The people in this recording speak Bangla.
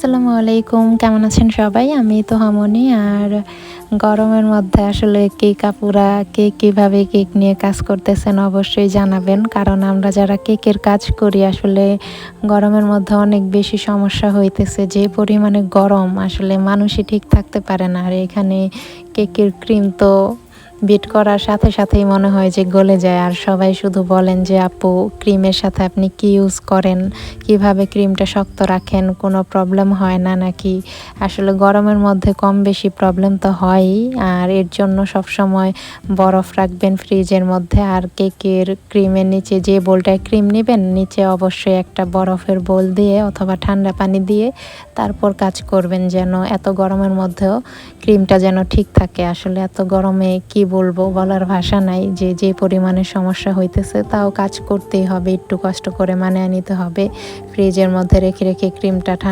আসসালামু আলাইকুম, কেমন আছেন সবাই? আমি তোহামনি। আর গরমের মধ্যে আসলে কেক আপুরা কে কীভাবে কেক নিয়ে কাজ করতেছেন অবশ্যই জানাবেন। কারণ আমরা যারা কেকের কাজ করি আসলে গরমের মধ্যে অনেক বেশি সমস্যা হইতেছে। যে পরিমাণে গরম আসলে মানুষই ঠিক থাকতে পারে না। আর এখানে কেকের ক্রিম তো বিট করার সাথে সাথেই মনে হয় যে গলে যায়। আর সবাই শুধু বলেন যে আপু ক্রিমের সাথে আপনি কি ইউজ করেন, কিভাবে ক্রিমটা শক্ত রাখেন, কোনো প্রবলেম হয় না নাকি? আসলে গরমের মধ্যে কম বেশি প্রবলেম তো হয়ই। আর এর জন্য সবসময় বরফ রাখবেন ফ্রিজের মধ্যে। আর কেকের ক্রিমের নিচে যে বোলটায় ক্রিম নেবেন নিচে অবশ্যই একটা বরফের বোল দিয়ে অথবা ঠান্ডা পানি দিয়ে তারপর কাজ করবেন, যেন এত গরমের মধ্যেও ক্রিমটা যেন ঠিক থাকে। আসলে এত গরমে কি বলবো, বলার ভাষা নাই। যে পরিমাণে সমস্যা হইতেছে তাও কাজ করতেই হবে, একটু কষ্ট করে মানিয়ে নিতে হবে। ফ্রিজের মধ্যে রেখে রেখে ক্রিমটা ঠান্ডা